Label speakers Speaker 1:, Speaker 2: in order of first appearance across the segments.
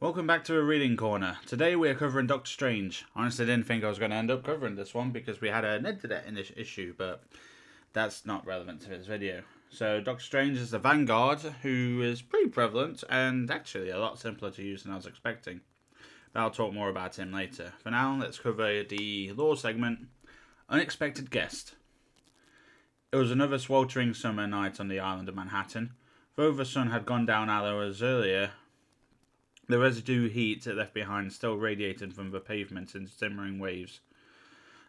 Speaker 1: Welcome back to a reading corner. Today we are covering Doctor Strange. Honestly, didn't think I was going to end up covering this one because we had an internet issue, but that's not relevant to this video. So Doctor Strange is the Vanguard, who is pretty prevalent and actually a lot simpler to use than I was expecting. But I'll talk more about him later. For now, let's cover the lore segment. Unexpected guest. It was another sweltering summer night on the island of Manhattan. Though the sun had gone down hours earlier, the residue heat it left behind still radiated from the pavement in simmering waves.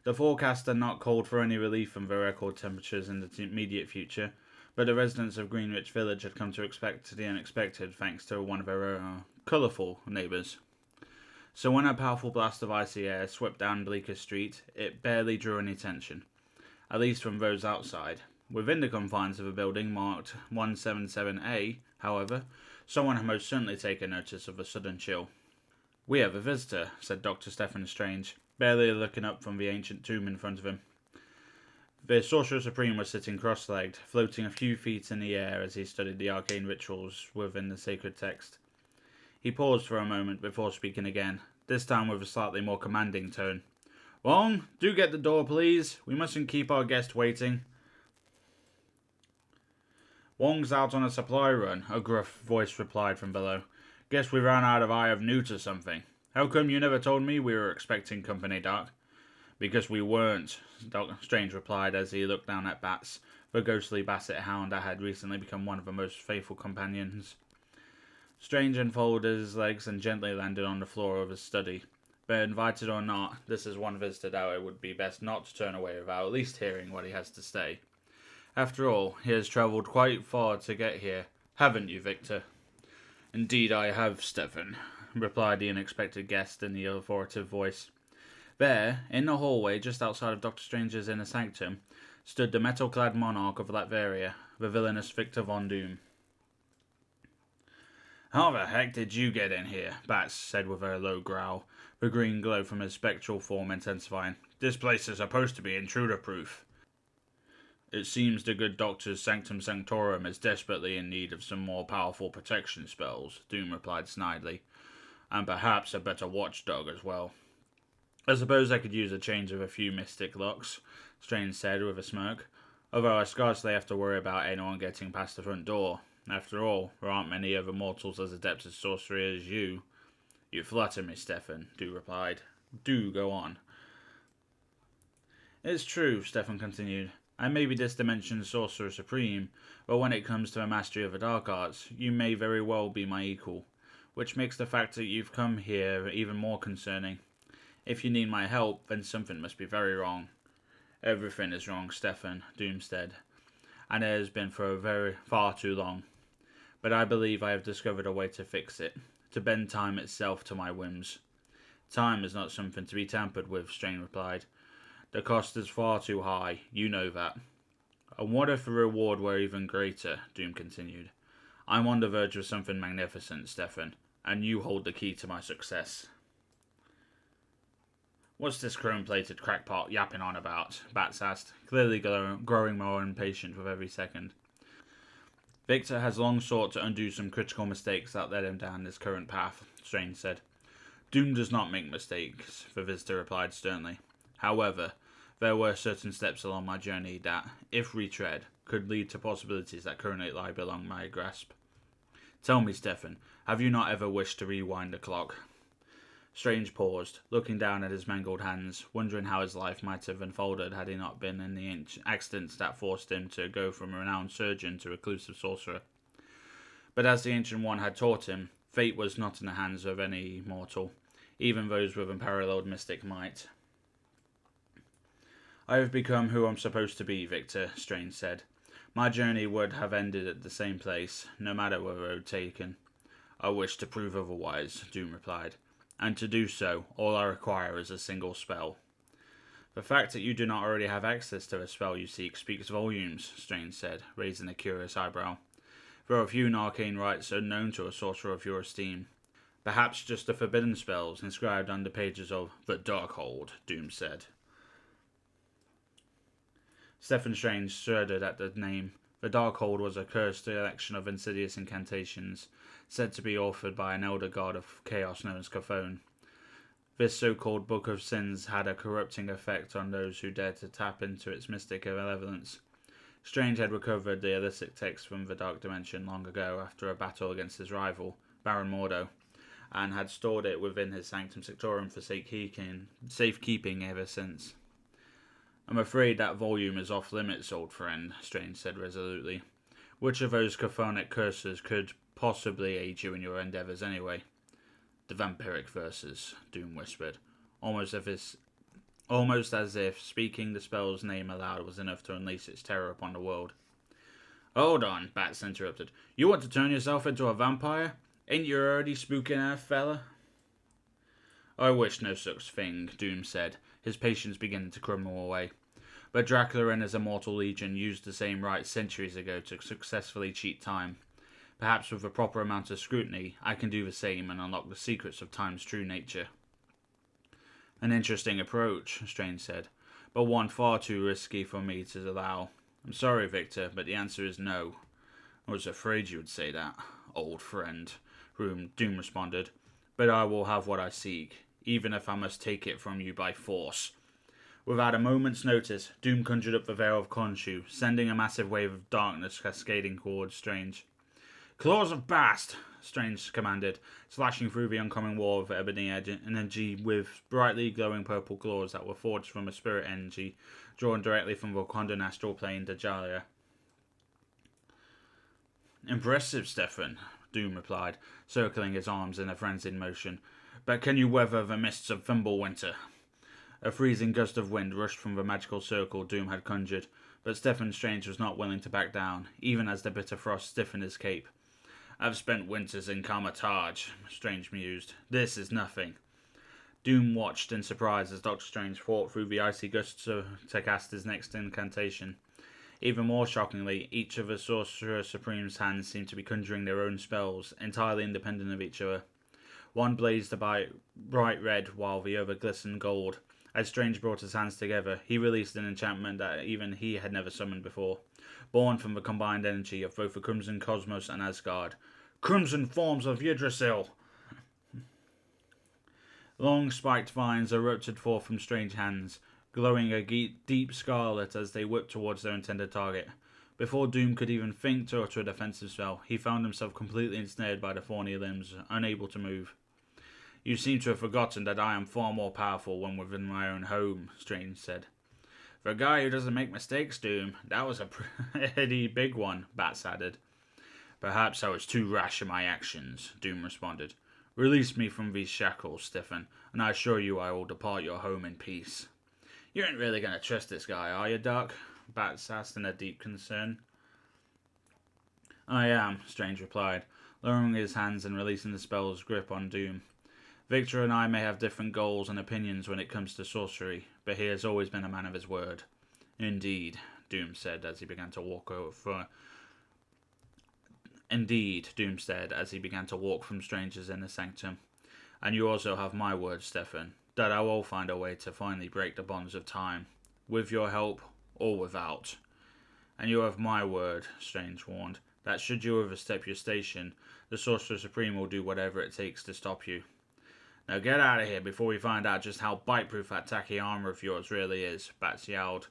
Speaker 1: The forecast had not called for any relief from the record temperatures in the immediate future, but the residents of Greenwich Village had come to expect the unexpected thanks to one of their colourful neighbours. So when a powerful blast of icy air swept down Bleecker Street, it barely drew any attention, at least from those outside. Within the confines of a building marked 177A, however, someone had most certainly taken notice of a sudden chill. "We have a visitor," said Dr. Stephen Strange, barely looking up from the ancient tomb in front of him. The Sorcerer Supreme was sitting cross-legged, floating a few feet in the air as he studied the arcane rituals within the sacred text. He paused for a moment before speaking again, this time with a slightly more commanding tone. "Wong, do get the door, please. We mustn't keep our guest waiting." "Wong's out on a supply run," a gruff voice replied from below. "Guess we ran out of Eye of Newt or something. How come you never told me we were expecting company, Doc?" "Because we weren't," Doctor Strange replied as he looked down at Bats, the ghostly basset hound that had recently become one of the most faithful companions. Strange unfolded his legs and gently landed on the floor of his study. But invited or not, this is one visitor that it would be best not to turn away without at least hearing what he has to say. After all, he has travelled quite far to get here, haven't you, Victor? "Indeed I have, Stephen," replied the unexpected guest in the authoritative voice. There, in the hallway just outside of Doctor Strange's inner sanctum, stood the metal-clad monarch of Latveria, the villainous Victor Von Doom. "How the heck did you get in here?" Bats said with a low growl, the green glow from his spectral form intensifying. "This place is supposed to be intruder-proof." "It seems the good doctor's sanctum sanctorum is desperately in need of some more powerful protection spells," Doom replied snidely. "And perhaps a better watchdog as well." "I suppose I could use a change of a few mystic locks," Strange said with a smirk. "Although I scarcely have to worry about anyone getting past the front door. After all, there aren't many other mortals as adept at sorcery as you." "You flatter me, Stephen," Doom replied. "Do go on." "It's true," Stephen continued. "I may be this dimension's Sorcerer Supreme, but when it comes to the mastery of the dark arts, you may very well be my equal, which makes the fact that you've come here even more concerning. If you need my help, then something must be very wrong." "Everything is wrong, Stephen," Doom said, "and it has been for far too long. But I believe I have discovered a way to fix it, to bend time itself to my whims." "Time is not something to be tampered with," Strange replied. "The cost is far too high, you know that." "And what if the reward were even greater?" Doom continued. "I'm on the verge of something magnificent, Stephen, and you hold the key to my success." "What's this chrome-plated crackpot yapping on about?" Bats asked, clearly growing more impatient with every second. "Victor has long sought to undo some critical mistakes that led him down this current path," Strange said. "Doom does not make mistakes," the visitor replied sternly. "However, there were certain steps along my journey that, if retread, could lead to possibilities that currently lie beyond my grasp. Tell me, Stephen, have you not ever wished to rewind the clock?" Strange paused, looking down at his mangled hands, wondering how his life might have unfolded had he not been in the accidents that forced him to go from a renowned surgeon to reclusive sorcerer. But as the Ancient One had taught him, fate was not in the hands of any mortal, even those with unparalleled mystic might. "I have become who I'm supposed to be, Victor," Strange said. "My journey would have ended at the same place, no matter the road taken." "I wish to prove otherwise," Doom replied. "And to do so, all I require is a single spell." "The fact that you do not already have access to the spell you seek speaks volumes," Strange said, raising a curious eyebrow. "There are few arcane rites unknown to a sorcerer of your esteem." "Perhaps just the forbidden spells inscribed on the pages of the Darkhold," Doom said. Stephen Strange shuddered at the name. The Darkhold was a cursed collection of insidious incantations, said to be authored by an elder god of chaos known as Caphone. This so-called Book of Sins had a corrupting effect on those who dared to tap into its mystic malevolence. Strange had recovered the illicit text from the Dark Dimension long ago after a battle against his rival, Baron Mordo, and had stored it within his Sanctum Sanctorum for safekeeping ever since. I'm afraid that volume is off limits, old friend, Strange said resolutely. Which of those Caphonic curses could possibly aid you in your endeavours anyway? The vampiric verses, Doom whispered, almost as if speaking the spell's name aloud was enough to unleash its terror upon the world. Hold on, Bats interrupted. You want to turn yourself into a vampire? Ain't you already spooking our fella? I wish no such thing, Doom said, his patience beginning to crumble away. But Dracula and his immortal legion used the same rites centuries ago to successfully cheat time. Perhaps with a proper amount of scrutiny, I can do the same and unlock the secrets of time's true nature. An interesting approach, Strange said, but one far too risky for me to allow. I'm sorry, Victor, but the answer is no. I was afraid you would say that, old friend, Doom responded, but I will have what I seek, even if I must take it from you by force. Without a moment's notice, Doom conjured up the Veil of Khonshu, sending a massive wave of darkness cascading towards Strange. Claws of Bast, Strange commanded, slashing through the oncoming wall of ebony energy with brightly glowing purple claws that were forged from a spirit energy drawn directly from Wakandan astral plane Dajalia. Impressive, Stefan, Doom replied, circling his arms in a frenzied motion. But can you weather the mists of Fimbulwinter? A freezing gust of wind rushed from the magical circle Doom had conjured, but Stefan Strange was not willing to back down, even as the bitter frost stiffened his cape. I've spent winters in Kamar-Taj, Strange mused. This is nothing. Doom watched in surprise as Doctor Strange fought through the icy gusts to cast his next incantation. Even more shockingly, each of the Sorcerer Supreme's hands seemed to be conjuring their own spells, entirely independent of each other. One blazed a bright red, while the other glistened gold. As Strange brought his hands together, he released an enchantment that even he had never summoned before, born from the combined energy of both the Crimson Cosmos and Asgard. Crimson forms of Yggdrasil! Long spiked vines erupted forth from Strange's hands, glowing a deep scarlet as they whipped towards their intended target. Before Doom could even think to utter a defensive spell, he found himself completely ensnared by the thorny limbs, unable to move. You seem to have forgotten that I am far more powerful when within my own home, Strange said. For a guy who doesn't make mistakes, Doom, that was a pretty big one, Bats added. Perhaps I was too rash in my actions, Doom responded. Release me from these shackles, Stefan, and I assure you I will depart your home in peace. You ain't really going to trust this guy, are you, Doc? Bats asked in a deep concern. I am, Strange replied, lowering his hands and releasing the spell's grip on Doom. Victor and I may have different goals and opinions when it comes to sorcery, but he has always been a man of his word. Indeed, Doom said as he began to walk from Strange's inner sanctum. And you also have my word, Stefan, that I will find a way to finally break the bonds of time, with your help or without. And you have my word, Strange warned, that should you overstep your station, the Sorcerer Supreme will do whatever it takes to stop you. Now get out of here before we find out just how bite-proof that tacky armor of yours really is, Bats yelled.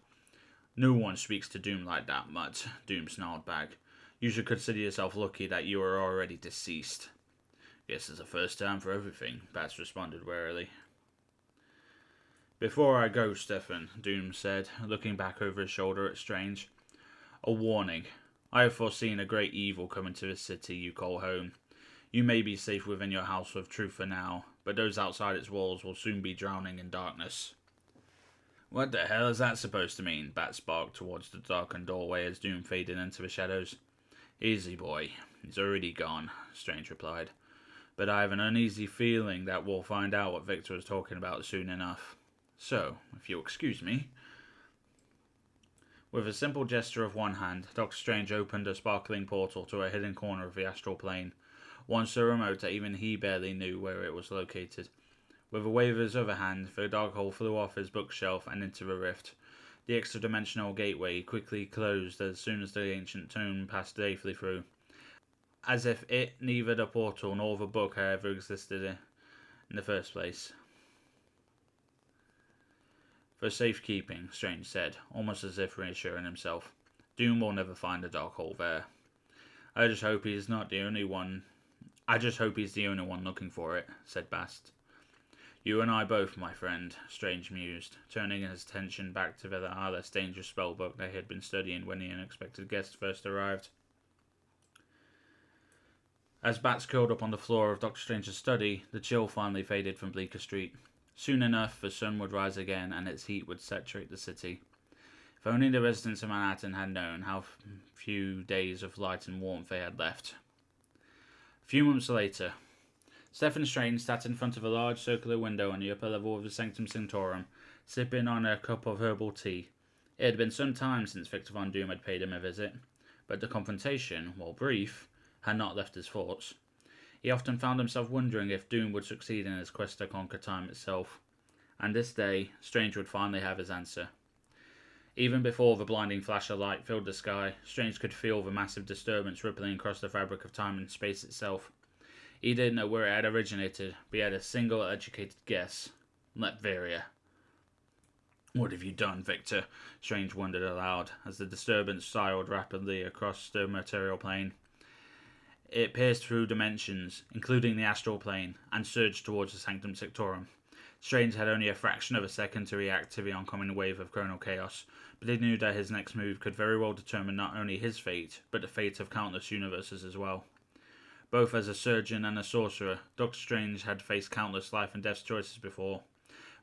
Speaker 1: No one speaks to Doom like that, Mutt, Doom snarled back. You should consider yourself lucky that you are already deceased. Guess it's the first time for everything, Bats responded warily. Before I go, Stefan, Doom said, looking back over his shoulder at Strange. A warning. I have foreseen a great evil coming to this city you call home. You may be safe within your house of truth for now, but those outside its walls will soon be drowning in darkness. What the hell is that supposed to mean? Bats barked towards the darkened doorway as Doom faded into the shadows. Easy, boy. He's already gone, Strange replied. But I have an uneasy feeling that we'll find out what Victor was talking about soon enough. So, if you'll excuse me. With a simple gesture of one hand, Doctor Strange opened a sparkling portal to a hidden corner of the astral plane, one so remote that even he barely knew where it was located. With a wave of his other hand, the dark hole flew off his bookshelf and into the rift. The extra-dimensional gateway quickly closed as soon as the ancient tome passed safely through. as if neither the portal nor the book had ever existed in the first place. For safekeeping, Strange said, almost as if reassuring himself. Doom will never find a dark hole there. I just hope he's the only one looking for it, said Bast. You and I both, my friend, Strange mused, turning his attention back to the less dangerous spellbook they had been studying when the unexpected guest first arrived. As bats curled up on the floor of Dr. Strange's study, the chill finally faded from Bleecker Street. Soon enough, the sun would rise again and its heat would saturate the city. If only the residents of Manhattan had known how few days of light and warmth they had left. A few months later, Stephen Strange sat in front of a large circular window on the upper level of the Sanctum Sanctorum, sipping on a cup of herbal tea. It had been some time since Victor Von Doom had paid him a visit, but the confrontation, while brief, had not left his thoughts. He often found himself wondering if Doom would succeed in his quest to conquer time itself. And this day, Strange would finally have his answer. Even before the blinding flash of light filled the sky, Strange could feel the massive disturbance rippling across the fabric of time and space itself. He didn't know where it had originated, but he had a single educated guess. Latveria. What have you done, Victor? Strange wondered aloud, as the disturbance sailed rapidly across the material plane. It pierced through dimensions, including the astral plane, and surged towards the Sanctum Sanctorum. Strange had only a fraction of a second to react to the oncoming wave of chronal chaos, but he knew that his next move could very well determine not only his fate, but the fate of countless universes as well. Both as a surgeon and a sorcerer, Doctor Strange had faced countless life and death choices before,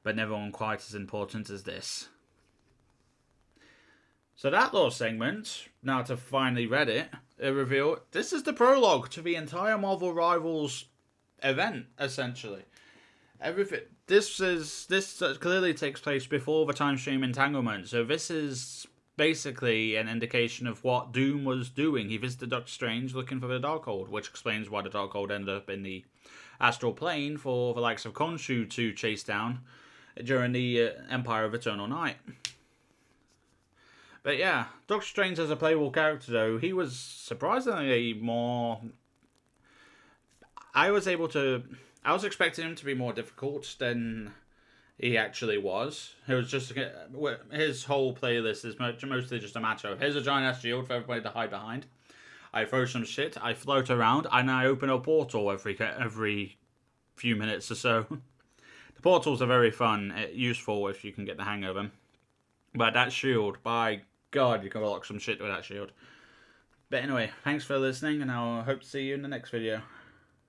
Speaker 1: but never one quite as important as this. So that little segment, now to finally read it, revealed this is the prologue to the entire Marvel Rivals event, essentially. This clearly takes place before the time stream entanglement, so this is basically an indication of what Doom was doing. He visited Doctor Strange looking for the Darkhold, which explains why the Darkhold ended up in the astral plane for the likes of Khonshu to chase down during the Empire of Eternal Night. But yeah, Doctor Strange as a playable character, though, he was surprisingly more... I was expecting him to be more difficult than he actually was. It was just... His whole playlist is mostly just a matter of, here's a giant-ass shield for everybody to hide behind. I throw some shit, I float around, and I open a portal every few minutes or so. The portals are very fun, useful if you can get the hang of them. But that shield, by God, you can lock some shit with that shield. But anyway, thanks for listening, and I'll hope to see you in the next video.